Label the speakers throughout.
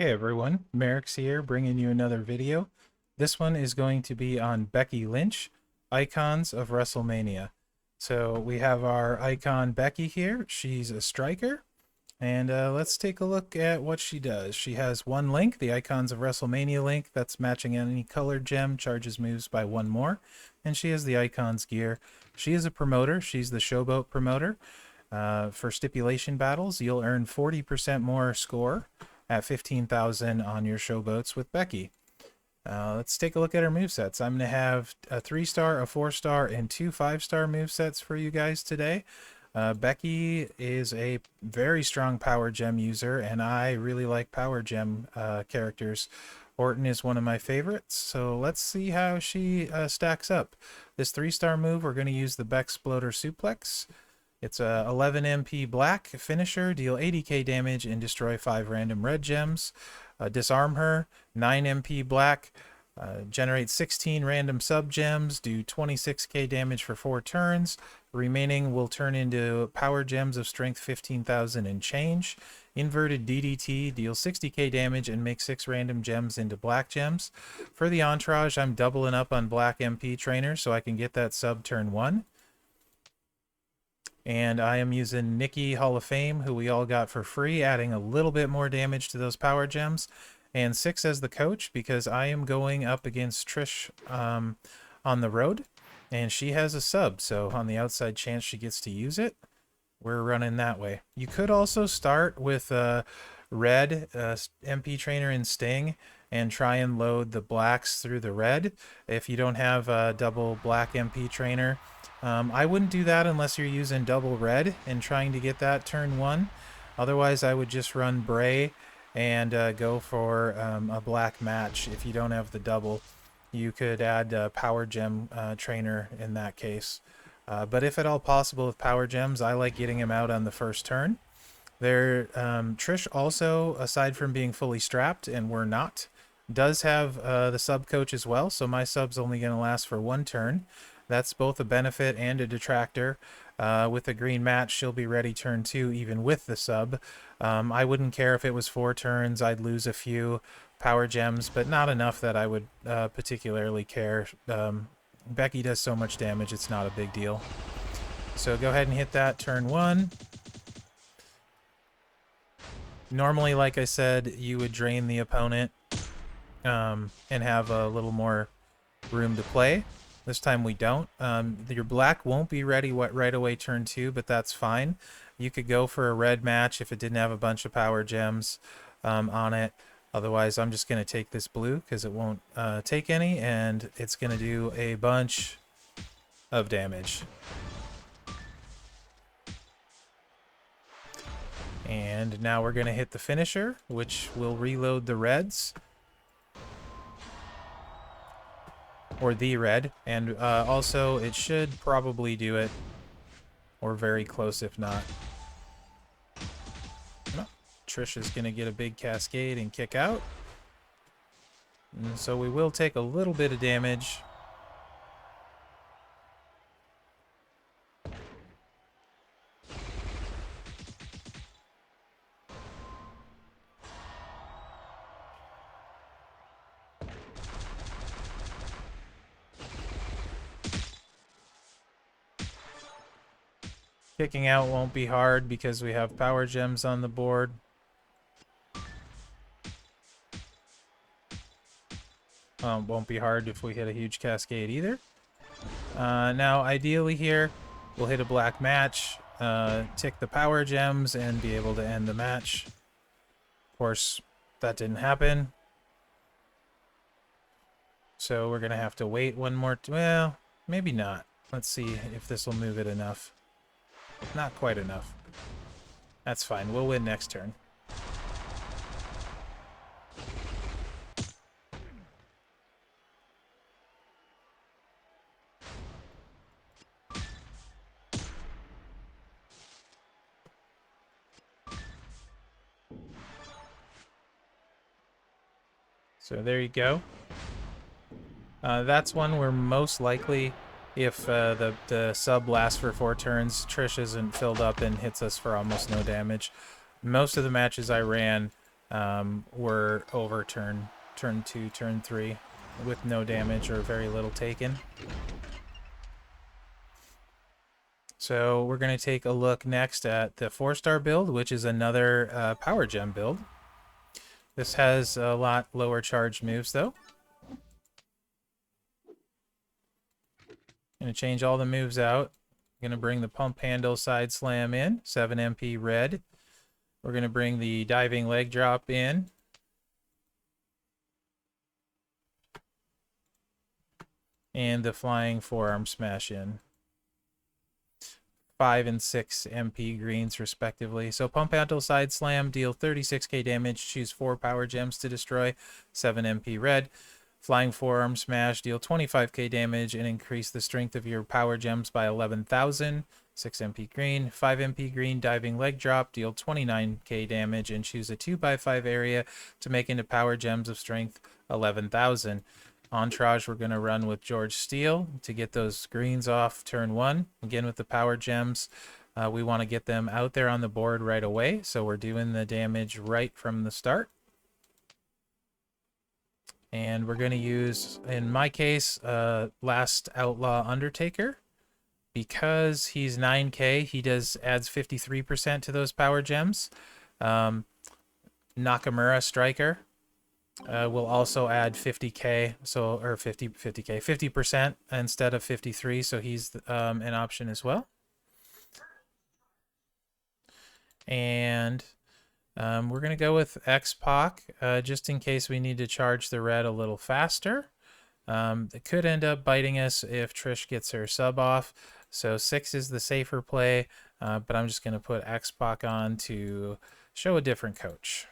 Speaker 1: Hey everyone, Mherex here, bringing you another video. This one is going to be on Becky Lynch, Icons of WrestleMania. So we have our icon Becky here. She's a striker, and let's take a look at what she does. She has one link, the Icons of WrestleMania link, that's matching any colored gem, charges moves by one more, and she has the Icons gear. She is a promoter. She's the Showboat promoter. For stipulation battles, you'll earn 40% more score at 15,000 on your showboats with Becky. Let's take a look at her movesets. I'm going to have a 3-star, a 4-star, and 2 5-star movesets for you guys today. Becky is a very strong power gem user, and I really like power gem characters. Orton is one of my favorites, so let's see how she stacks up. This 3-star move, we're going to use the Bexploder Suplex. It's a 11 MP black finisher, deal 80k damage and destroy 5 random red gems. Disarm her, 9 MP black, generate 16 random sub gems, do 26k damage for 4 turns. The remaining will turn into power gems of strength 15,000 and change. Inverted DDT, deal 60k damage and make 6 random gems into black gems. For the entourage, I'm doubling up on black MP trainer so I can get that sub turn 1. And I am using Nikki Hall of Fame, who we all got for free, adding a little bit more damage to those power gems. And 6 as the coach, because I am going up against Trish on the road. And she has a sub, so on the outside chance she gets to use it, we're running that way. You could also start with red MP trainer and Sting and try and load the blacks through the red if you don't have a double black MP trainer. I wouldn't do that unless you're using double red and trying to get that turn 1. Otherwise, I would just run Bray and go for a black match. If you don't have the double, you could add power gem trainer in that case. But if at all possible with power gems, I like getting him out on the first turn. Trish also, aside from being fully strapped, and we're not, does have the sub coach as well, so my sub's only going to last for 1 turn. That's both a benefit and a detractor. With a green match, she'll be ready turn 2 even with the sub. I wouldn't care if it was 4 turns. I'd lose a few power gems, but not enough that I would particularly care. Becky does so much damage, it's not a big deal. So go ahead and hit that turn 1. Normally, like I said, you would drain the opponent and have a little more room to play. This time we don't. Your black won't be ready right away turn 2, but that's fine. You could go for a red match if it didn't have a bunch of power gems on it. Otherwise, I'm just going to take this blue because it won't take any, and it's going to do a bunch of damage. And now we're going to hit the finisher, which will reload the reds. Or the red, and also it should probably do it, or very close if not. Oh, Trish is going to get a big cascade and kick out. And so we will take a little bit of damage. Kicking out won't be hard because we have power gems on the board. Won't be hard if we hit a huge cascade either. Now, ideally here, we'll hit a black match, tick the power gems, and be able to end the match. Of course, that didn't happen. So we're going to have to wait one more... well, maybe not. Let's see if this will move it enough. Not quite enough. That's fine. We'll win next turn. So there you go. That's one where most likely, if the sub lasts for 4 turns, Trish isn't filled up and hits us for almost no damage. Most of the matches I ran, were over turn 2, turn 3 with no damage or very little taken. So we're going to take a look next at the 4-star build, which is another power gem build. This has a lot lower charge moves though. Going to change all the moves out. Going to bring the pump handle side slam in, 7 MP red. We're going to bring the diving leg drop in. And the flying forearm smash in. 5 and 6 MP greens respectively. So pump handle side slam, deal 36k damage, choose 4 power gems to destroy, 7 MP red. Flying forearm smash, deal 25k damage and increase the strength of your power gems by 11,000, 6 MP green. 5 MP green diving leg drop, deal 29k damage and choose a 2x5 area to make into power gems of strength 11,000. Entourage, we're going to run with George Steele to get those greens off turn 1. Again, with the power gems, we want to get them out there on the board right away, so we're doing the damage right from the start. And we're going to use, in my case, Last Outlaw Undertaker. Because he's 9k, he adds 53% to those power gems. Nakamura Striker. We'll also add 50k, so or 50% instead of 53, so he's an option as well. And we're gonna go with X-Pac just in case we need to charge the red a little faster. It could end up biting us if Trish gets her sub off, so 6 is the safer play, but I'm just gonna put X-Pac on to show a different coach.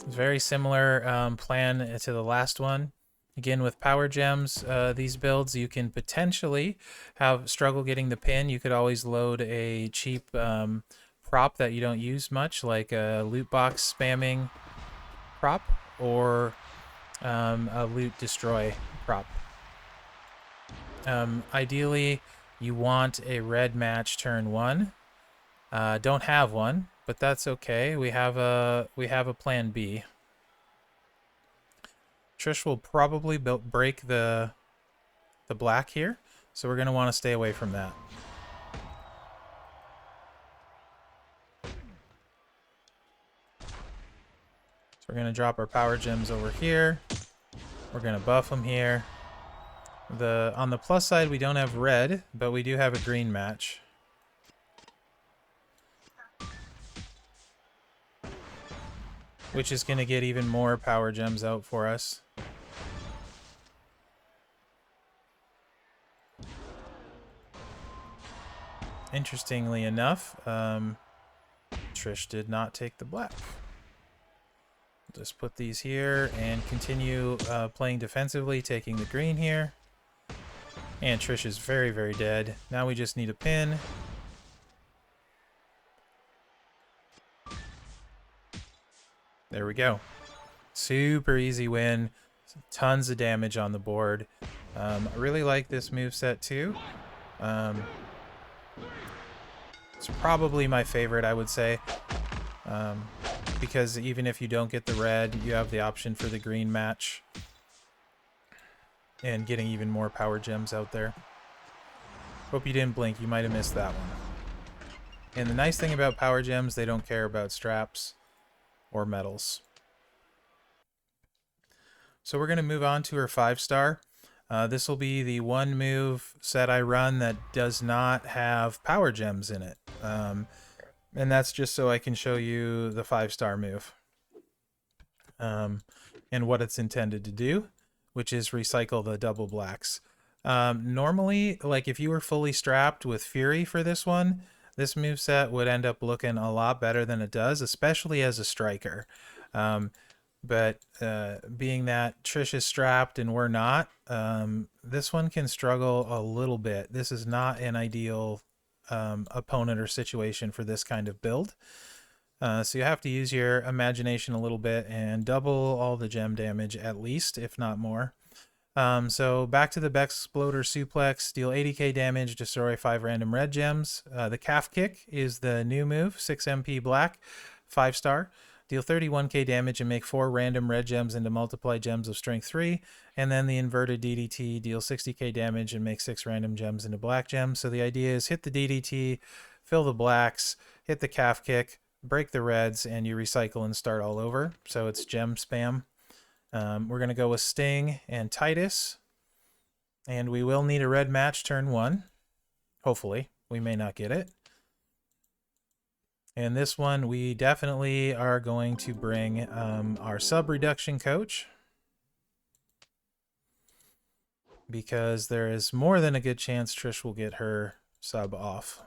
Speaker 1: Very similar plan to the last one. Again, with power gems, these builds, you can potentially struggle getting the pin. You could always load a cheap prop that you don't use much, like a loot box spamming prop or a loot destroy prop. Ideally, you want a red match turn 1. Don't have one, but that's okay. We have a plan B. Trish will probably break the black here, so we're going to want to stay away from that. So we're going to drop our power gems over here. We're going to buff them here. On the plus side, we don't have red, but we do have a green match. Which is going to get even more power gems out for us. Interestingly enough, Trish did not take the black. Just put these here and continue playing defensively, taking the green here. And Trish is very, very dead. Now we just need a pin. There we go. Super easy win. Tons of damage on the board. I really like this moveset too. It's probably my favorite, I would say. Because even if you don't get the red, you have the option for the green match. And getting even more power gems out there. Hope you didn't blink, you might have missed that one. And the nice thing about power gems, they don't care about straps or medals. So we're going to move on to her 5-star. This will be the one move set I run that does not have power gems in it. And that's just so I can show you the 5-star move. And what it's intended to do, which is recycle the double blacks. Normally, like if you were fully strapped with Fury for this one, this moveset would end up looking a lot better than it does, especially as a striker. But being that Trish is strapped and we're not, this one can struggle a little bit. This is not an ideal opponent or situation for this kind of build. So you have to use your imagination a little bit and double all the gem damage at least, if not more. So back to the Beck Exploder Suplex, deal 80k damage, destroy 5 random red gems. The Calf Kick is the new move, 6 MP black, 5 star. Deal 31k damage and make 4 random red gems into multiply gems of strength 3. And then the inverted DDT, deal 60k damage and make 6 random gems into black gems. So the idea is hit the DDT, fill the blacks, hit the Calf Kick, break the reds, and you recycle and start all over. So it's gem spam. We're going to go with Sting and Titus. And we will need a red match turn 1. Hopefully. We may not get it. And this one, we definitely are going to bring our sub reduction coach. Because there is more than a good chance Trish will get her sub off.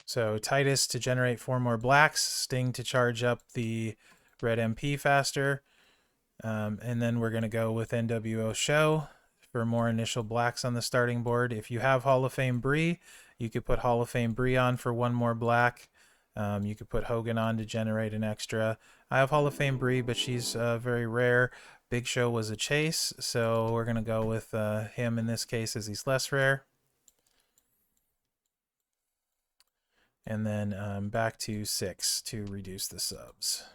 Speaker 1: So Titus to generate 4 more blacks, Sting to charge up the red MP faster, and then we're going to go with NWO Show for more initial blacks on the starting board. If you have Hall of Fame Brie, you could put Hall of Fame Brie on for 1 more black. You could put Hogan on to generate an extra. I have Hall of Fame Brie, but she's very rare. Big Show was a chase, so we're going to go with him in this case as he's less rare. And then back to 6 to reduce the subs.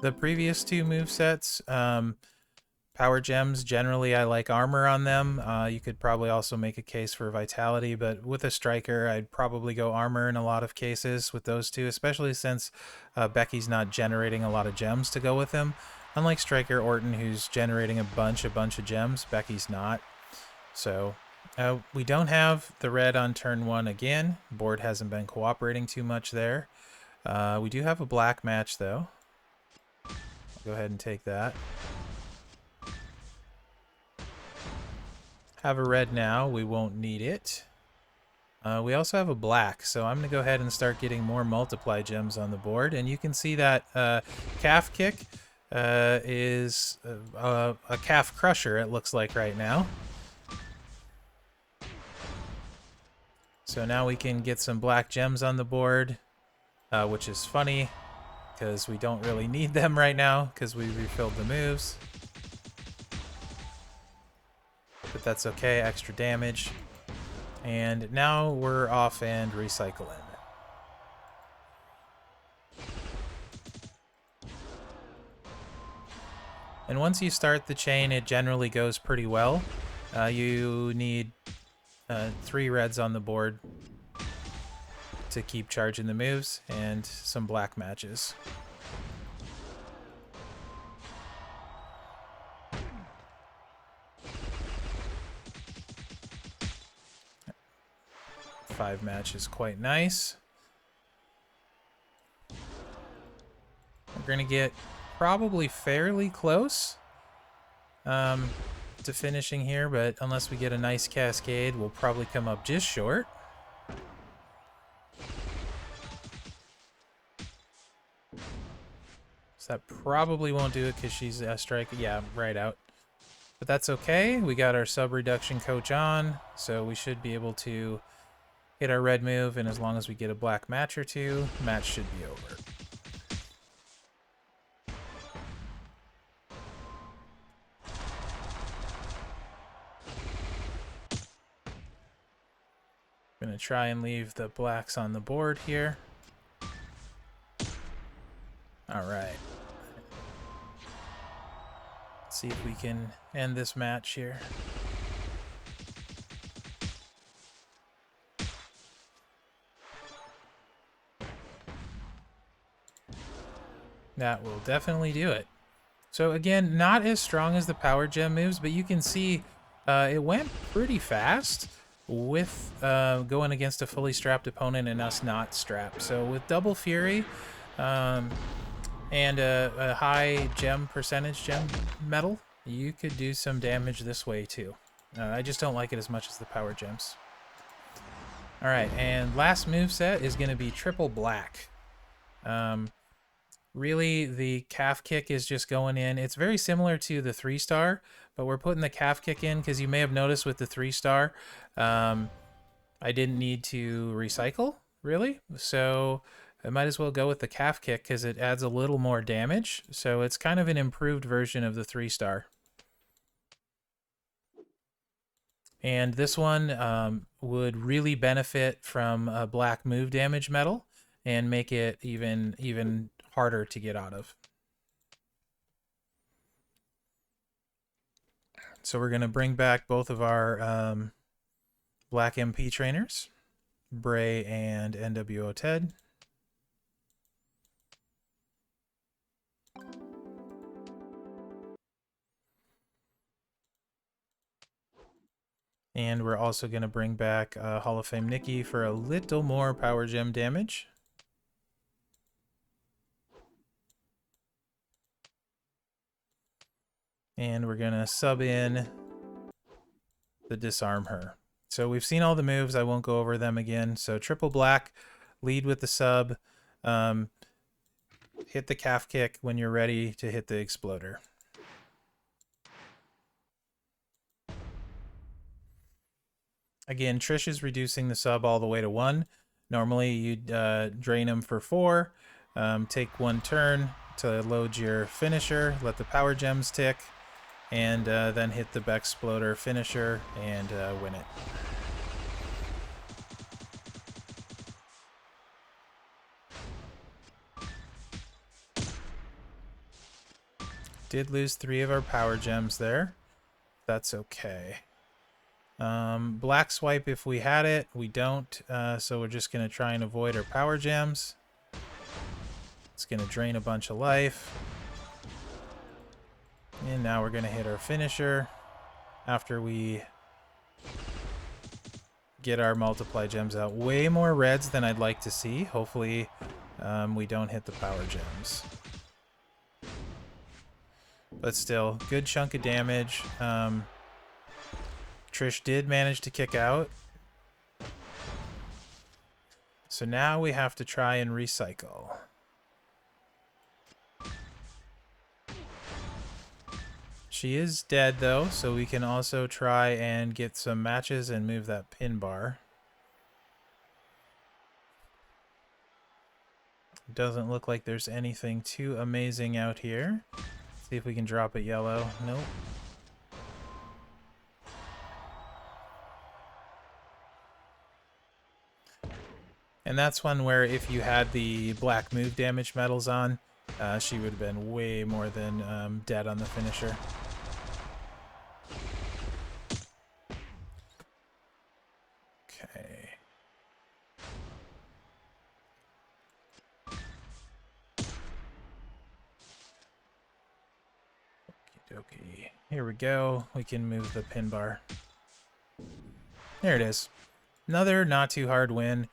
Speaker 1: The previous 2 movesets, power gems, generally I like armor on them. You could probably also make a case for vitality, but with a striker, I'd probably go armor in a lot of cases with those 2, especially since Becky's not generating a lot of gems to go with him. Unlike Striker Orton, who's generating a bunch of gems, Becky's not. So we don't have the red on turn 1 again. Board hasn't been cooperating too much there. We do have a black match, though. I'll go ahead and take that. Have a red now. We won't need it. We also have a black, so I'm going to go ahead and start getting more multiply gems on the board. And you can see that Calf Kick is a Calf Crusher, it looks like right now. So now we can get some black gems on the board, which is funny because we don't really need them right now because we refilled the moves. But that's okay, extra damage. And now we're off and recycling. And once you start the chain, it generally goes pretty well. You need 3 reds on the board to keep charging the moves, and some black matches. Five matches, quite nice. We're gonna get probably fairly close to finishing here, but unless we get a nice cascade, we'll probably come up just short. So that probably won't do it because she's a strike. Yeah, right out. But that's okay. We got our sub reduction coach on, so we should be able to hit our red move, and as long as we get a black match or 2, match should be over. I'm going to try and leave the blacks on the board here. All right. Let's see if we can end this match here. That will definitely do it. So again, not as strong as the power gem moves, but you can see it went pretty fast with going against a fully strapped opponent and us not strapped. So with double fury and a high gem percentage gem metal, you could do some damage this way too. I just don't like it as much as the power gems. All right, and last moveset is going to be triple black. Really, the calf kick is just going in. It's very similar to the 3-star, but we're putting the calf kick in because you may have noticed with the 3-star, I didn't need to recycle, really. So I might as well go with the calf kick because it adds a little more damage. So it's kind of an improved version of the 3-star. And this one would really benefit from a black move damage medal and make it even harder to get out of. So we're going to bring back both of our black MP trainers, Bray and NWO Ted. And we're also going to bring back Hall of Fame Nikki for a little more power gem damage. And we're going to sub in the Disarm Her. So we've seen all the moves. I won't go over them again. So triple black, lead with the sub, hit the calf kick when you're ready to hit the exploder. Again, Trish is reducing the sub all the way to 1. Normally you'd drain them for 4, take 1 turn to load your finisher, let the power gems tick, and then hit the Bexploder finisher and win it. Did lose 3 of our power gems there. That's okay. Black swipe if we had it. We don't, so we're just going to try and avoid our power gems. It's going to drain a bunch of life. And now we're going to hit our finisher after we get our multiply gems out. Way more reds than I'd like to see. Hopefully we don't hit the power gems. But still, good chunk of damage. Trish did manage to kick out. So now we have to try and recycle. She is dead though, so we can also try and get some matches and move that pin bar. Doesn't look like there's anything too amazing out here. See if we can drop it yellow. Nope. And that's one where if you had the black move damage medals on, she would have been way more than dead on the finisher. Okay. Okie dokie. Here we go. We can move the pin bar. There it is. Another not too hard win.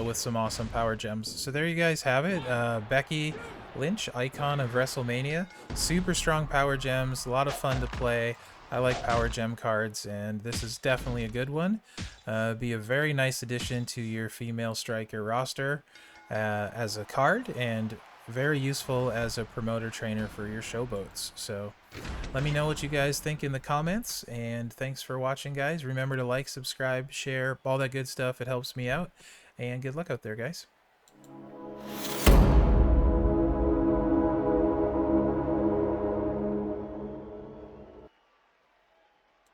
Speaker 1: With some awesome power gems. So there you guys have it. Becky Lynch, icon of WrestleMania. Super strong power gems. A lot of fun to play. I like power gem cards, and this is definitely a good one. Be a very nice addition to your female striker roster as a card, and very useful as a promoter trainer for your showboats. So let me know what you guys think in the comments, and thanks for watching, guys. Remember to like, subscribe, share, all that good stuff. It helps me out. And good luck out there, guys.